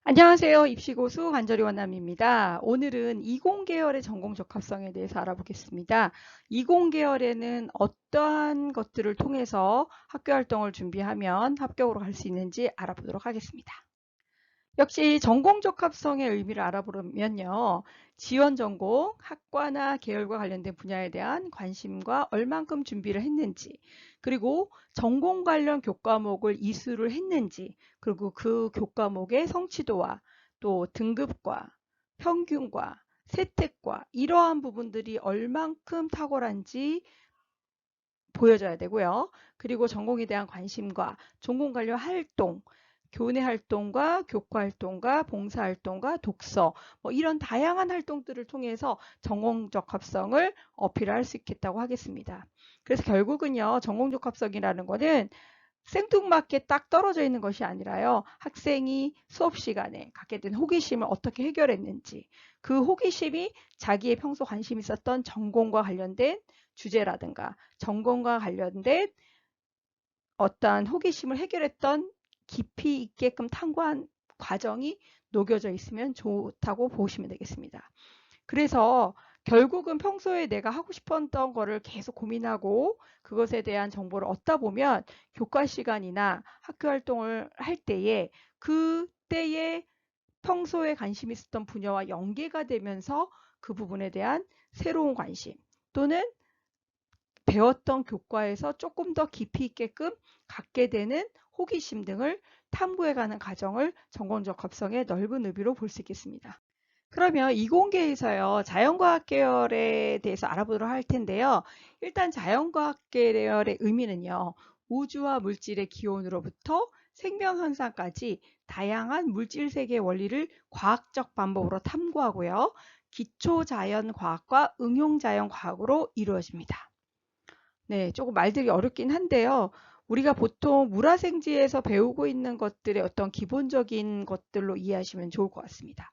안녕하세요. 입시고수 관절이 원남입니다. 오늘은 이공계열의 전공 적합성에 대해서 알아보겠습니다. 이공계열에는 어떠한 것들을 통해서 학교 활동을 준비하면 합격으로 갈 수 있는지 알아보도록 하겠습니다. 역시 전공 적합성의 의미를 알아보려면요. 지원 전공, 학과나 계열과 관련된 분야에 대한 관심과 얼만큼 준비를 했는지, 그리고 전공 관련 교과목을 이수를 했는지, 그리고 그 교과목의 성취도와 또 등급과 평균과 세특과 이러한 부분들이 얼만큼 탁월한지 보여줘야 되고요. 그리고 전공에 대한 관심과 전공 관련 활동, 교내 활동과 교과 활동과 봉사 활동과 독서 이런 다양한 활동들을 통해서 전공적 합성을 어필할 수 있겠다고 하겠습니다. 그래서 결국은요. 전공적 합성이라는 거는 생뚱맞게 딱 떨어져 있는 것이 아니라요. 학생이 수업 시간에 갖게 된 호기심을 어떻게 해결했는지, 그 호기심이 자기의 평소 관심 있었던 전공과 관련된 주제라든가 전공과 관련된 어떠한 호기심을 해결했던 깊이 있게끔 탐구한 과정이 녹여져 있으면 좋다고 보시면 되겠습니다. 그래서 결국은 평소에 내가 하고 싶었던 거를 계속 고민하고 그것에 대한 정보를 얻다 보면 교과 시간이나 학교 활동을 할 때에 그때의 평소에 관심 있었던 분야와 연계가 되면서 그 부분에 대한 새로운 관심 또는 배웠던 교과에서 조금 더 깊이 있게끔 갖게 되는 호기심 등을 탐구해가는 과정을 전공적 합성의 넓은 의미로 볼 수 있겠습니다. 그러면 이공계에서요, 자연과학 계열에 대해서 알아보도록 할 텐데요. 일단 자연과학 계열의 의미는요, 우주와 물질의 기원으로부터 생명 현상까지 다양한 물질 세계의 원리를 과학적 방법으로 탐구하고요. 기초 자연과학과 응용 자연과학으로 이루어집니다. 네, 조금 말들이 어렵긴 한데요. 우리가 보통 물화생지에서 배우고 있는 것들의 어떤 기본적인 것들로 이해하시면 좋을 것 같습니다.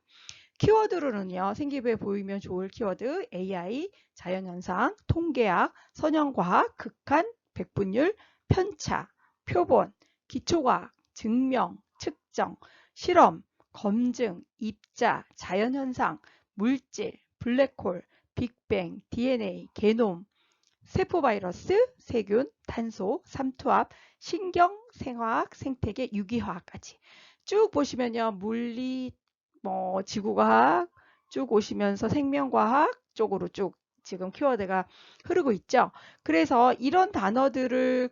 키워드로는요, 생기부에 보이면 좋을 키워드, AI, 자연현상, 통계학, 선형과학, 극한, 백분율, 편차, 표본, 기초과학, 증명, 측정, 실험, 검증, 입자, 자연현상, 물질, 블랙홀, 빅뱅, DNA, 게놈, 세포 바이러스, 세균, 탄소, 삼투압, 신경, 생화학, 생태계, 유기화학까지 쭉 보시면요. 물리, 지구과학 쭉 오시면서 생명과학 쪽으로 쭉 지금 키워드가 흐르고 있죠. 그래서 이런 단어들을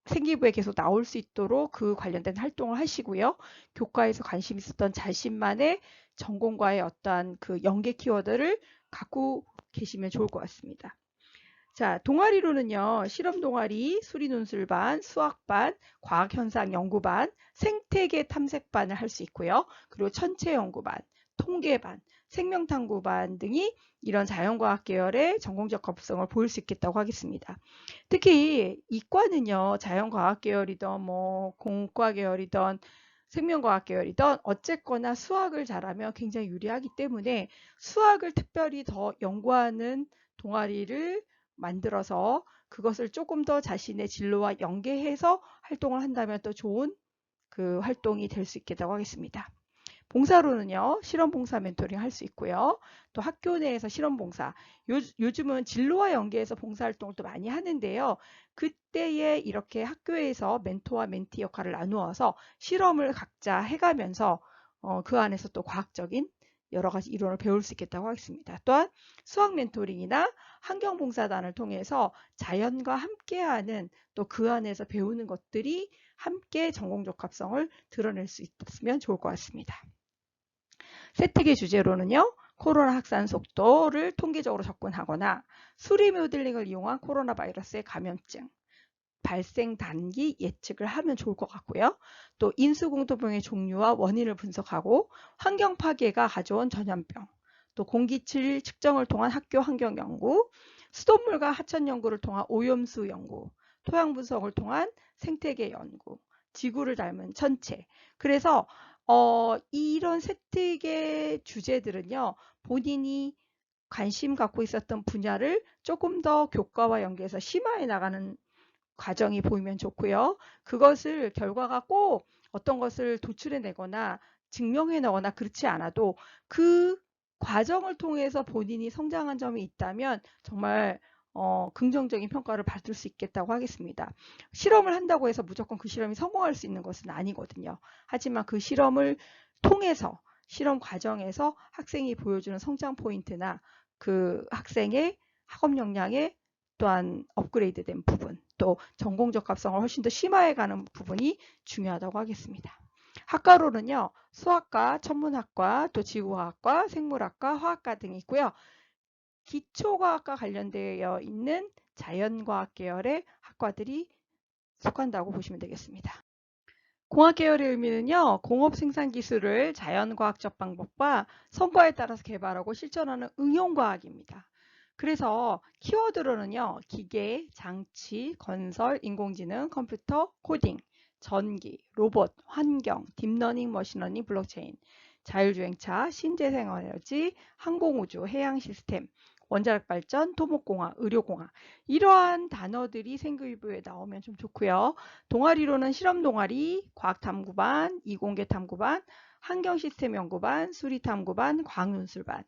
생기부에 계속 나올 수 있도록 그 관련된 활동을 하시고요. 교과에서 관심 있었던 자신만의 전공과의 어떠한 그 연계 키워드를 갖고 계시면 좋을 것 같습니다. 자, 동아리로는요, 실험 동아리, 수리 논술반, 수학반, 과학현상 연구반, 생태계 탐색반을 할 수 있고요. 그리고 천체 연구반, 통계반, 생명탐구반 등이 이런 자연과학 계열의 전공적 거부성을 보일 수 있겠다고 하겠습니다. 특히 이과는요, 자연과학 계열이든 공과 계열이든 생명과학 계열이든 어쨌거나 수학을 잘하면 굉장히 유리하기 때문에 수학을 특별히 더 연구하는 동아리를 만들어서 그것을 조금 더 자신의 진로와 연계해서 활동을 한다면 또 좋은 그 활동이 될 수 있겠다고 하겠습니다. 봉사로는요, 실험봉사 멘토링 할 수 있고요. 또 학교 내에서 실험봉사. 요즘은 진로와 연계해서 봉사활동을 또 많이 하는데요. 그때에 이렇게 학교에서 멘토와 멘티 역할을 나누어서 실험을 각자 해가면서 그 안에서 또 과학적인 여러 가지 이론을 배울 수 있겠다고 하겠습니다. 또한 수학 멘토링이나 환경봉사단을 통해서 자연과 함께하는 또 그 안에서 배우는 것들이 함께 전공적합성을 드러낼 수 있으면 좋을 것 같습니다. 세특의 주제로는요. 코로나 확산 속도를 통계적으로 접근하거나 수리 모델링을 이용한 코로나 바이러스의 감염증 발생 단기 예측을 하면 좋을 것 같고요. 또 인수공통병의 종류와 원인을 분석하고 환경 파괴가 가져온 전염병, 또 공기질 측정을 통한 학교 환경 연구, 수돗물과 하천 연구를 통한 오염수 연구, 토양 분석을 통한 생태계 연구, 지구를 닮은 천체. 그래서 이런 세특의 주제들은요. 본인이 관심 갖고 있었던 분야를 조금 더 교과와 연계해서 심화해 나가는 과정이 보이면 좋고요. 그것을 결과가 꼭 어떤 것을 도출해 내거나 증명해 내거나 그렇지 않아도 그 과정을 통해서 본인이 성장한 점이 있다면 정말 긍정적인 평가를 받을 수 있겠다고 하겠습니다. 실험을 한다고 해서 무조건 그 실험이 성공할 수 있는 것은 아니거든요. 하지만 그 실험을 통해서 실험 과정에서 학생이 보여주는 성장 포인트나 그 학생의 학업 역량에 또한 업그레이드된 부분, 또 전공 적합성을 훨씬 더 심화해가는 부분이 중요하다고 하겠습니다. 학과로는요, 수학과, 천문학과, 또 지구과학과, 생물학과, 화학과 등이 있고요. 기초과학과 관련되어 있는 자연과학 계열의 학과들이 속한다고 보시면 되겠습니다. 공학 계열의 의미는요, 공업 생산 기술을 자연과학적 방법과 성과에 따라서 개발하고 실천하는 응용과학입니다. 그래서 키워드로는요, 기계, 장치, 건설, 인공지능, 컴퓨터, 코딩, 전기, 로봇, 환경, 딥러닝, 머신러닝, 블록체인, 자율주행차, 신재생에너지, 항공우주, 해양 시스템, 원자력 발전, 토목공학, 의료공학 이러한 단어들이 생교육부에 나오면 좀 좋고요. 동아리로는 실험 동아리, 과학탐구반, 이공계 탐구반, 환경시스템 연구반, 수리탐구반, 과학논술반.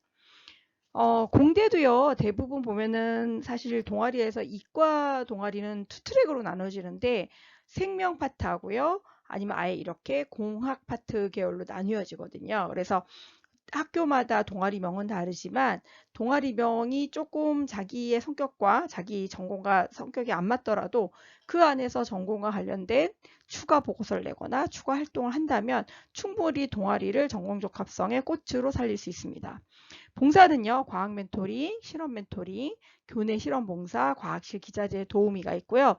공대도요, 대부분 보면은 사실 동아리에서 이과 동아리는 투 트랙으로 나눠지는데 생명 파트하고요, 아니면 아예 이렇게 공학 파트 계열로 나뉘어지거든요. 그래서 학교마다 동아리명은 다르지만 동아리명이 조금 자기의 성격과 자기 전공과 성격이 안 맞더라도 그 안에서 전공과 관련된 추가 보고서를 내거나 추가 활동을 한다면 충분히 동아리를 전공 적합성의 꽃으로 살릴 수 있습니다. 봉사는요, 과학 멘토링, 실험 멘토링, 교내 실험 봉사, 과학실 기자재 도우미가 있고요.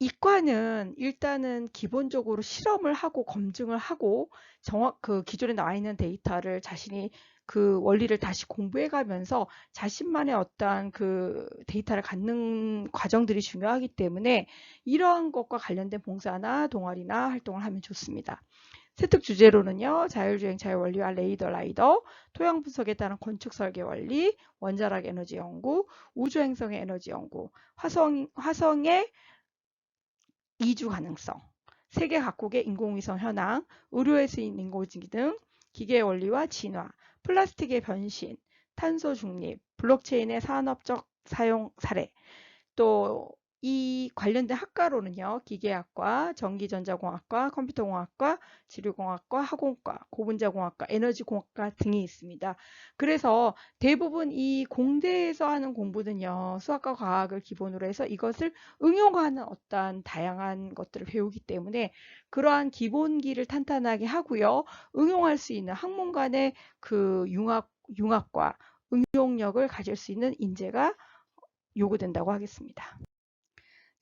이과는 일단은 기본적으로 실험을 하고 검증을 하고 그 기존에 나와 있는 데이터를 자신이 그 원리를 다시 공부해 가면서 자신만의 어떠한 그 데이터를 갖는 과정들이 중요하기 때문에 이러한 것과 관련된 봉사나 동아리나 활동을 하면 좋습니다. 세특 주제로는요, 자율주행차의 원리와 레이더 라이더, 토양 분석에 따른 건축 설계 원리, 원자력 에너지 연구, 우주 행성의 에너지 연구, 화성의 이주 가능성, 세계 각국의 인공위성 현황, 의료에 쓰인 인공지능, 기계 원리와 진화, 플라스틱의 변신, 탄소 중립, 블록체인의 산업적 사용 사례, 또 이 관련된 학과로는요, 기계학과, 전기전자공학과, 컴퓨터공학과, 지류공학과, 화공과, 고분자공학과, 에너지공학과 등이 있습니다. 그래서 대부분 이 공대에서 하는 공부는요, 수학과 과학을 기본으로 해서 이것을 응용하는 어떠한 다양한 것들을 배우기 때문에 그러한 기본기를 탄탄하게 하고요, 응용할 수 있는 학문 간의 그 융합과 응용력을 가질 수 있는 인재가 요구된다고 하겠습니다.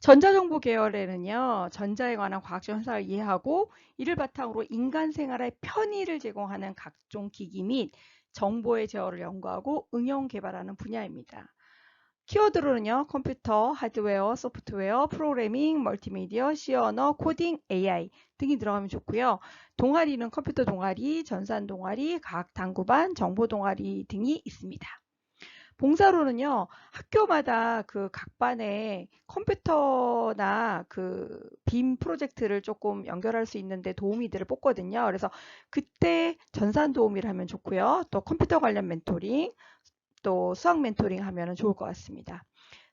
전자정보 계열에는요, 전자에 관한 과학적 현상을 이해하고 이를 바탕으로 인간 생활의 편의를 제공하는 각종 기기 및 정보의 제어를 연구하고 응용 개발하는 분야입니다. 키워드로는요, 컴퓨터, 하드웨어, 소프트웨어, 프로그래밍, 멀티미디어, C 언어, 코딩, AI 등이 들어가면 좋고요. 동아리는 컴퓨터 동아리, 전산 동아리, 과학 탐구반, 정보 동아리 등이 있습니다. 봉사로는요, 학교마다 그 각 반에 컴퓨터나 그 빔 프로젝트를 조금 연결할 수 있는데 도우미들을 뽑거든요. 그래서 그때 전산 도우미를 하면 좋고요. 또 컴퓨터 관련 멘토링, 또 수학 멘토링 하면 좋을 것 같습니다.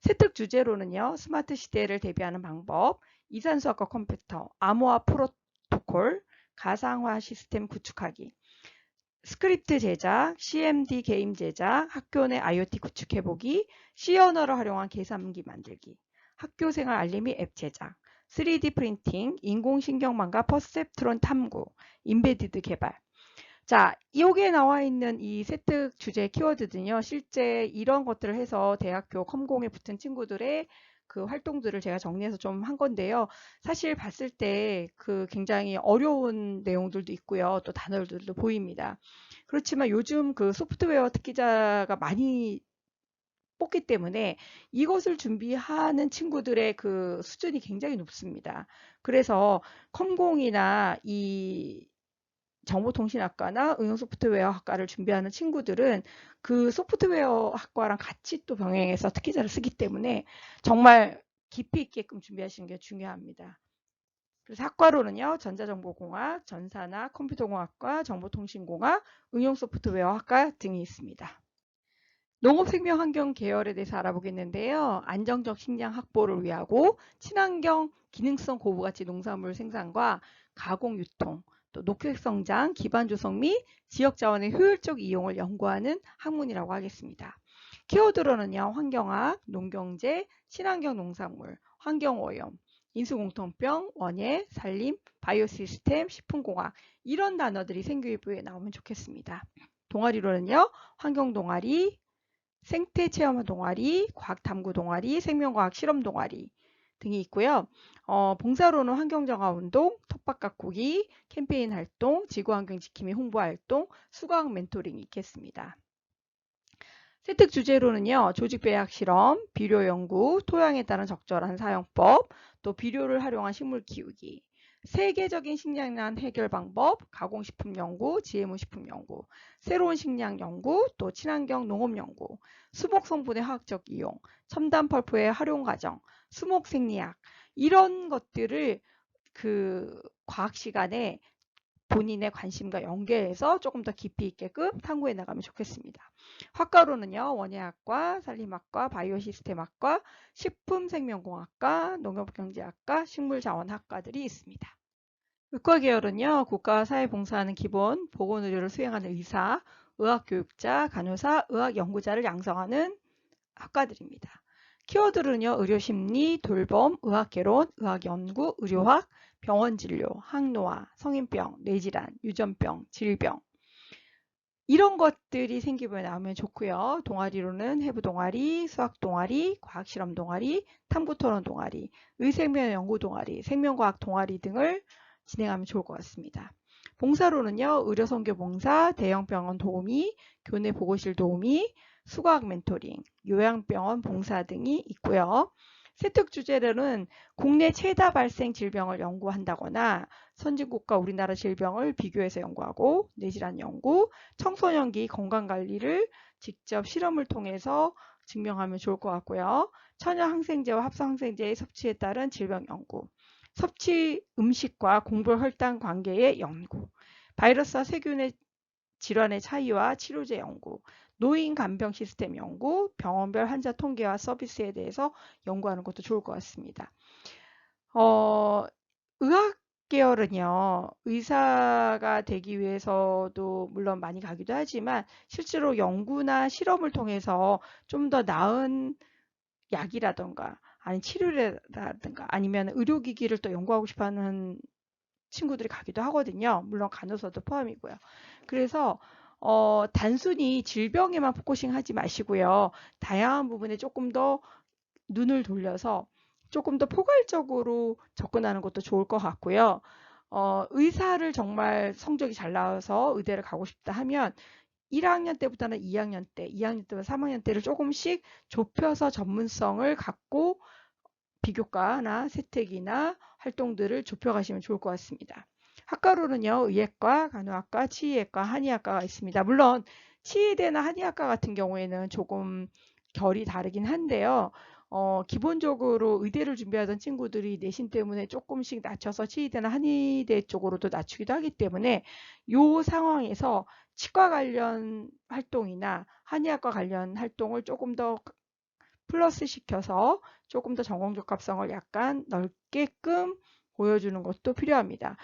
세특 주제로는요, 스마트 시대를 대비하는 방법, 이산수학과 컴퓨터, 암호화 프로토콜, 가상화 시스템 구축하기, 스크립트 제작, CMD 게임 제작, 학교 내 IoT 구축해보기, C 언어를 활용한 계산기 만들기, 학교생활 알림이 앱 제작, 3D 프린팅, 인공신경망과 퍼셉트론 탐구, 인베디드 개발. 자, 여기에 나와 있는 이 세특 주제 키워드는요, 실제 이런 것들을 해서 대학교 컴공에 붙은 친구들의 그 활동들을 제가 정리해서 좀 한 건데요. 사실 봤을 때 그 굉장히 어려운 내용들도 있고요. 또 단어들도 보입니다. 그렇지만 요즘 그 소프트웨어 특기자가 많이 뽑기 때문에 이것을 준비하는 친구들의 그 수준이 굉장히 높습니다. 그래서 컴공이나 이 정보통신학과나 응용소프트웨어 학과를 준비하는 친구들은 그 소프트웨어 학과랑 같이 또 병행해서 특기자를 쓰기 때문에 정말 깊이 있게끔 준비하시는 게 중요합니다. 그래서 학과로는요, 전자정보공학, 전산학, 컴퓨터공학과, 정보통신공학, 응용소프트웨어학과 등이 있습니다. 농업생명환경 계열에 대해서 알아보겠는데요. 안정적 식량 확보를 위하고 친환경 기능성 고부가치 농산물 생산과 가공 유통, 또 녹색성장, 기반조성 및 지역자원의 효율적 이용을 연구하는 학문이라고 하겠습니다. 키워드로는요. 환경학, 농경제, 친환경 농산물, 환경오염, 인수공통병, 원예, 산림, 바이오시스템, 식품공학 이런 단어들이 생교육부에 나오면 좋겠습니다. 동아리로는요. 환경동아리, 생태체험 동아리, 과학탐구 동아리, 생명과학 실험 동아리 등이 있고요. 봉사로는 환경정화운동, 텃밭 가꾸기, 캠페인 활동, 지구환경 지킴이 홍보 활동, 수거학 멘토링이 있겠습니다. 세특 주제로는요. 조직배학 실험, 비료 연구, 토양에 따른 적절한 사용법, 또 비료를 활용한 식물 키우기, 세계적인 식량난 해결 방법, 가공식품 연구, GMO 식품 연구, 새로운 식량 연구, 또 친환경 농업 연구, 수목 성분의 화학적 이용, 첨단 펄프의 활용 과정, 수목 생리학 이런 것들을 그 과학 시간에 본인의 관심과 연계해서 조금 더 깊이 있게끔 탐구해 나가면 좋겠습니다. 학과로는요. 원예학과, 산림학과, 바이오시스템학과, 식품생명공학과, 농업경제학과, 식물자원학과들이 있습니다. 의과 계열은요. 국가와 사회봉사하는 기본 보건의료를 수행하는 의사, 의학교육자, 간호사, 의학연구자를 양성하는 학과들입니다. 키워드는요. 의료심리, 돌봄, 의학개론, 의학연구, 의료학, 병원진료, 항노화, 성인병, 뇌질환, 유전병, 질병 이런 것들이 생기부에 나오면 좋고요. 동아리로는 해부 동아리, 수학 동아리, 과학실험 동아리, 탐구토론 동아리, 의생명 연구 동아리, 생명과학 동아리 등을 진행하면 좋을 것 같습니다. 봉사로는요. 의료선교 봉사, 대형병원 도우미, 교내 보고실 도우미, 수거학 멘토링, 요양병원 봉사 등이 있고요. 세특 주제로는 국내 최다 발생 질병을 연구한다거나 선진국과 우리나라 질병을 비교해서 연구하고 뇌질환 연구, 청소년기 건강관리를 직접 실험을 통해서 증명하면 좋을 것 같고요. 천연항생제와 합성항생제의 섭취에 따른 질병 연구, 섭취 음식과 공복 혈당 관계의 연구, 바이러스와 세균의 질환의 차이와 치료제 연구, 노인 간병 시스템 연구, 병원별 환자 통계와 서비스에 대해서 연구하는 것도 좋을 것 같습니다. 의학 계열은요. 의사가 되기 위해서도 물론 많이 가기도 하지만 실제로 연구나 실험을 통해서 좀 더 나은 약이라던가 아니 치료라든가 아니면 의료기기를 또 연구하고 싶어하는 친구들이 가기도 하거든요. 물론 간호사도 포함이고요. 그래서 단순히 질병에만 포커싱 하지 마시고요. 다양한 부분에 조금 더 눈을 돌려서 조금 더 포괄적으로 접근하는 것도 좋을 것 같고요. 의사를 정말 성적이 잘 나와서 의대를 가고 싶다 하면 1학년 때부터는 2학년 때, 2학년 때부터 3학년 때를 조금씩 좁혀서 전문성을 갖고 비교과나 세특이나 활동들을 좁혀가시면 좋을 것 같습니다. 학과로는요. 의예과, 간호학과, 치의학과, 한의학과가 있습니다. 물론 치의대나 한의학과 같은 경우에는 조금 결이 다르긴 한데요. 기본적으로 의대를 준비하던 친구들이 내신 때문에 조금씩 낮춰서 치의대나 한의대 쪽으로도 낮추기도 하기 때문에 이 상황에서 치과 관련 활동이나 한의학과 관련 활동을 조금 더 플러스 시켜서 조금 더 전공적합성을 약간 넓게끔 보여주는 것도 필요합니다.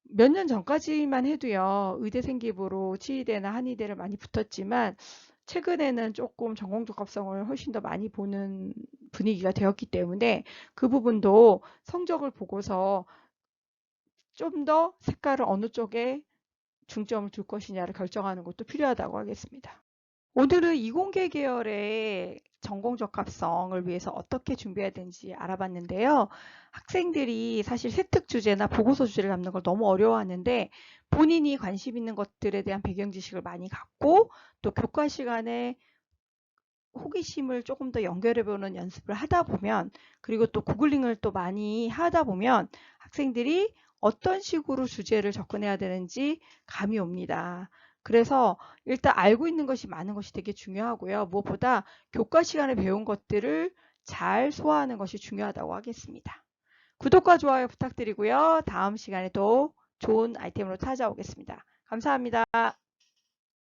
몇 년 전까지만 해도요. 의대 생기부로 치의대나 한의대를 많이 붙었지만 최근에는 조금 전공적합성을 훨씬 더 많이 보는 분위기가 되었기 때문에 그 부분도 성적을 보고서 좀 더 색깔을 어느 쪽에 중점을 둘 것이냐를 결정하는 것도 필요하다고 하겠습니다. 오늘은 이공계 계열의 전공 적합성을 위해서 어떻게 준비해야 되는지 알아봤는데요. 학생들이 사실 세특 주제나 보고서 주제를 잡는 걸 너무 어려워하는데 본인이 관심 있는 것들에 대한 배경 지식을 많이 갖고 또 교과 시간에 호기심을 조금 더 연결해 보는 연습을 하다 보면 그리고 또 구글링을 또 많이 하다 보면 학생들이 어떤 식으로 주제를 접근해야 되는지 감이 옵니다. 그래서 일단 알고 있는 것이 많은 것이 되게 중요하고요. 무엇보다 교과 시간에 배운 것들을 잘 소화하는 것이 중요하다고 하겠습니다. 구독과 좋아요 부탁드리고요. 다음 시간에 또 좋은 아이템으로 찾아오겠습니다. 감사합니다.